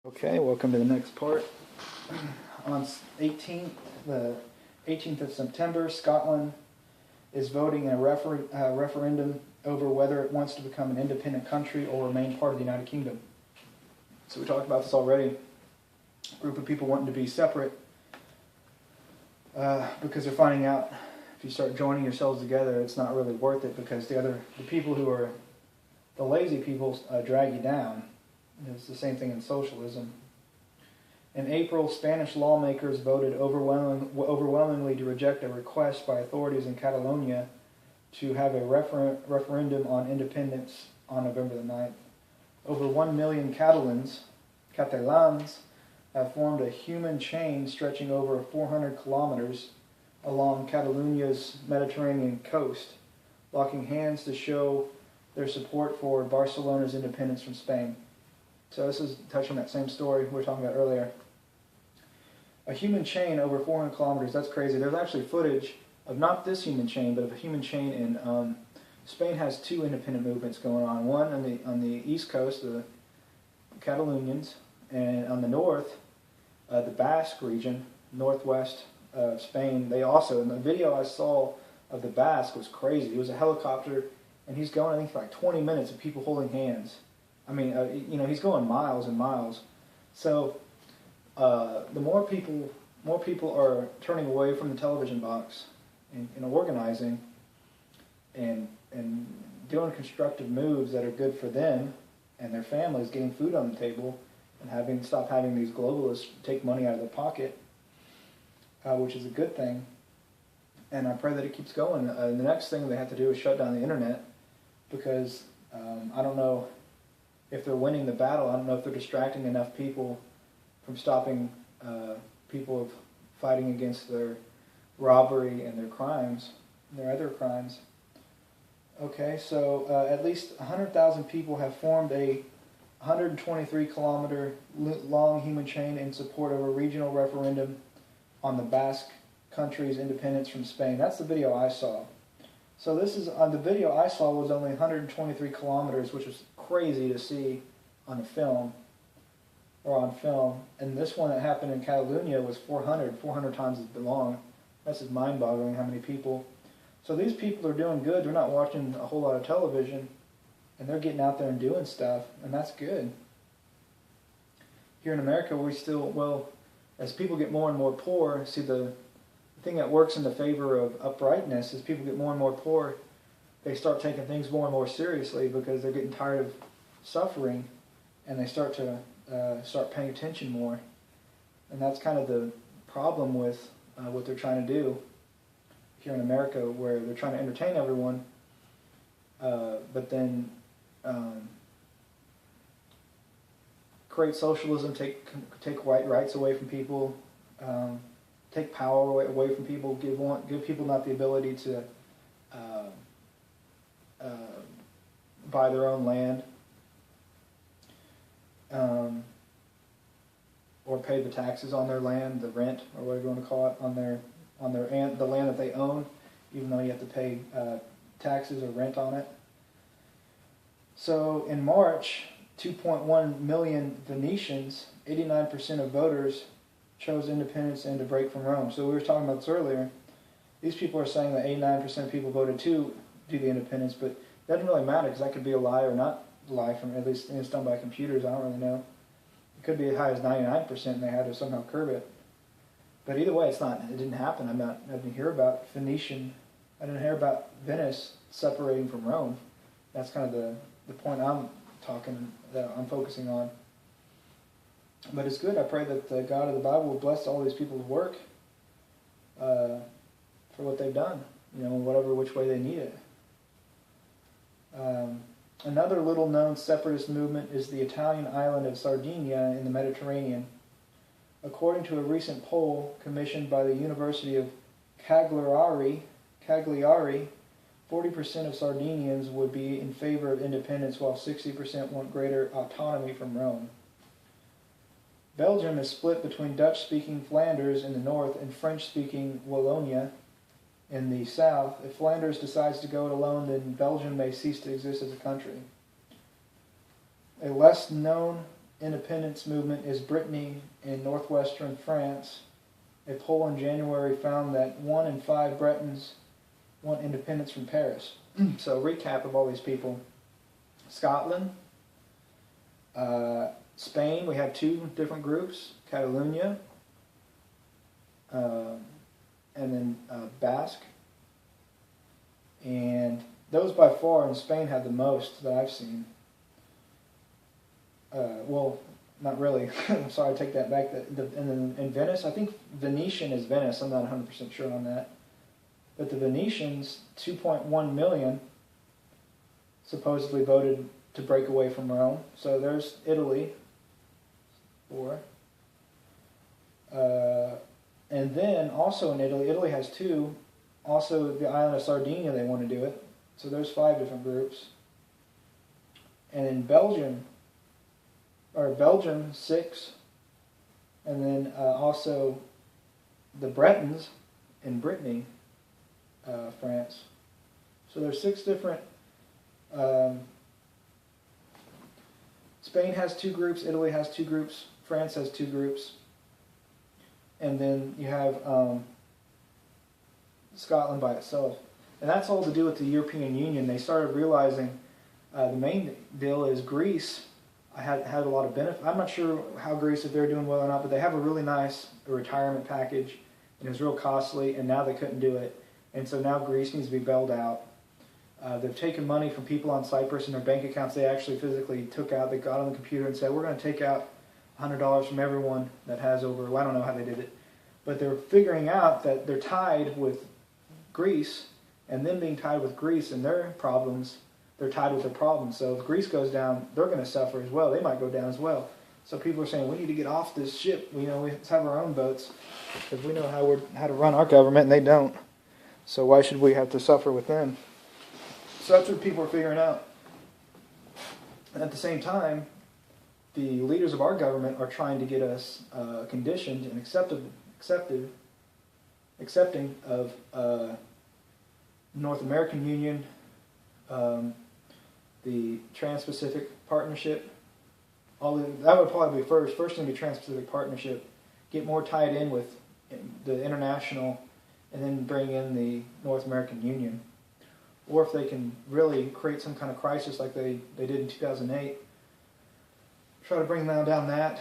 Okay, welcome to the next part. On the 18th of September, Scotland is voting in a referendum over whether it wants to become an independent country or remain part of the United Kingdom. So we talked about this already. A group of people wanting to be separate because they're finding out if you start joining yourselves together, it's not really worth it because the people who are the lazy people drag you down. It's the same thing in socialism. In April, Spanish lawmakers voted overwhelmingly to reject a request by authorities in Catalonia to have a referendum on independence on November the 9th. Over 1 million Catalans have formed a human chain stretching over 400 kilometers along Catalonia's Mediterranean coast, locking hands to show their support for Barcelona's independence from Spain. So this is touching that same story we were talking about earlier. A human chain over 400 kilometers, that's crazy. There's actually footage of not this human chain, but of a human chain in Spain has two independent movements going on. One on the east coast, the Catalonians, and on the north, the Basque region, northwest of Spain. They also, in the video I saw of the Basque was crazy. It was a helicopter, and he's going, I think, for like 20 minutes of people holding hands. I mean, he's going miles and miles. So the more people are turning away from the television box and organizing and doing constructive moves that are good for them and their families, getting food on the table, and stop having these globalists take money out of their pocket, which is a good thing. And I pray that it keeps going. The next thing they have to do is shut down the internet because I don't know if they're winning the battle. I don't know if they're distracting enough people from stopping people of fighting against their robbery and their crimes, and their other crimes. Okay, so at least 100,000 people have formed a 123-kilometer long human chain in support of a regional referendum on the Basque country's independence from Spain. That's the video I saw. So this is the video I saw was only 123 kilometers, which was crazy to see on film. And this one that happened in Catalonia was 400 times as long. That's just mind-boggling how many people. So these people are doing good. They're not watching a whole lot of television, and they're getting out there and doing stuff, and that's good. Here in America, as people get more and more poor, see the thing that works in the favor of uprightness is people get more and more poor, they start taking things more and more seriously because they're getting tired of suffering, and they start paying attention more. And that's kind of the problem with what they're trying to do here in America, where they're trying to entertain everyone, but then create socialism, take rights away from people, take power away from people, give people not the ability to buy their own land, or pay the taxes on their land, the rent, or whatever you want to call it, on the land that they own, even though you have to pay taxes or rent on it. So in March, 2.1 million Venetians, 89% of voters, chose independence and to break from Rome. So we were talking about this earlier. These people are saying that 89% of people voted to do the independence, but it doesn't really matter because that could be a lie or not a lie. From at least it's done by computers. I don't really know. It could be as high as 99%, and they had to somehow curb it. But either way, it didn't happen. I didn't hear about I didn't hear about Venice separating from Rome. That's kind of the point that I'm focusing on. But it's good. I pray that the God of the Bible will bless all these people's work for what they've done, which way they need it. Another little-known separatist movement is the Italian island of Sardinia in the Mediterranean. According to a recent poll commissioned by the University of Cagliari, 40% of Sardinians would be in favor of independence, while 60% want greater autonomy from Rome. Belgium is split between Dutch-speaking Flanders in the north and French-speaking Wallonia in the south. If Flanders decides to go it alone, then Belgium may cease to exist as a country. A less known independence movement is Brittany in northwestern France. A poll in January found that 1 in 5 Bretons want independence from Paris. So recap of all these people. Scotland, Spain, we have 2 different groups, Catalonia, and then Basque. And those by far in Spain have the most that I've seen. Well, not really. I'm sorry, I take that back. In Venice, I think Venetian is Venice. I'm not 100% sure on that. But the Venetians, 2.1 million, supposedly voted to break away from Rome. So there's Italy. 4. And then also in Italy, Italy has 2. Also the island of Sardinia, they want to do it. So there's 5 different groups. And in Belgium, 6. And then also the Bretons in Brittany, France. So there's 6 different. Spain has 2 groups, Italy has 2 groups, France has 2 groups. And then you have Scotland by itself. And that's all to do with the European Union. They started realizing the main deal is Greece had a lot of benefit. I'm not sure how Greece, if they're doing well or not, but they have a really nice retirement package, and it was real costly, and now they couldn't do it. And so now Greece needs to be bailed out. They've taken money from people on Cyprus in their bank accounts. They actually physically took out, they got on the computer and said, we're going to take out $100 from everyone that has over, well, I don't know how they did it, but they're figuring out that they're tied with Greece, and them being tied with Greece and their problems, they're tied with their problems. So if Greece goes down, they're going to suffer as well. They might go down as well. So people are saying, we need to get off this ship. We let's have our own boats, because we know how to run our government, and they don't. So why should we have to suffer with them? So that's what people are figuring out. And at the same time, the leaders of our government are trying to get us conditioned and accepting of North American Union, the Trans-Pacific Partnership. That would probably be first. First thing would be Trans-Pacific Partnership. Get more tied in with the international, and then bring in the North American Union. Or if they can really create some kind of crisis like they did in 2008, try to bring down that,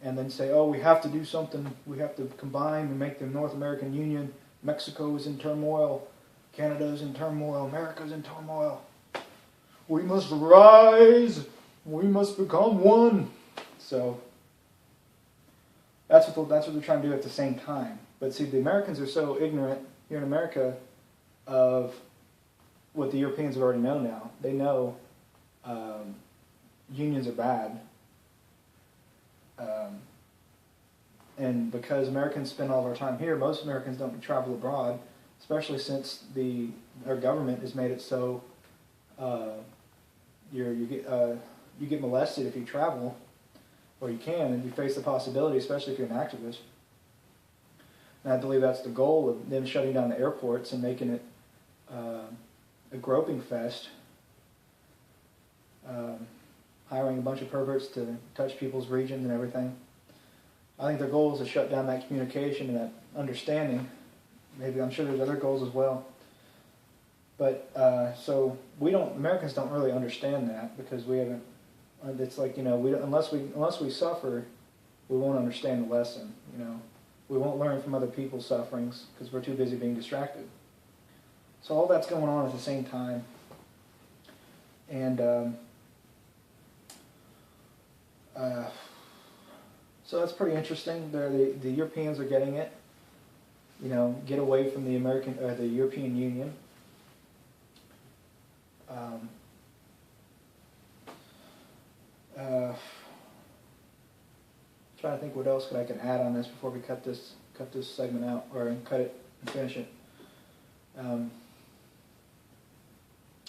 and then say, oh, we have to do something. We have to combine and make the North American Union. Mexico is in turmoil. Canada is in turmoil. America's in turmoil. We must rise. We must become one. So that's what they're trying to do at the same time. But see, the Americans are so ignorant here in America of what the Europeans have already known now. They know unions are bad. And because Americans spend all of our time here, most Americans don't travel abroad, especially since our government has made it so you get molested if you travel, or you can, and you face the possibility, especially if you're an activist. And I believe that's the goal of them shutting down the airports and making it a groping fest, hiring a bunch of perverts to touch people's regions and everything. I think their goal is to shut down that communication and that understanding. Maybe, I'm sure there's other goals as well. But so Americans don't really understand that, because we haven't. It's like, unless we suffer, we won't understand the lesson. We won't learn from other people's sufferings because we're too busy being distracted. So all that's going on at the same time, and so that's pretty interesting. The Europeans are getting it. Get away from the European Union. Trying to think what else I can add on this before we cut this segment out, or cut it and finish it. I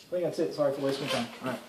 think that's it. Sorry for wasting time. All right.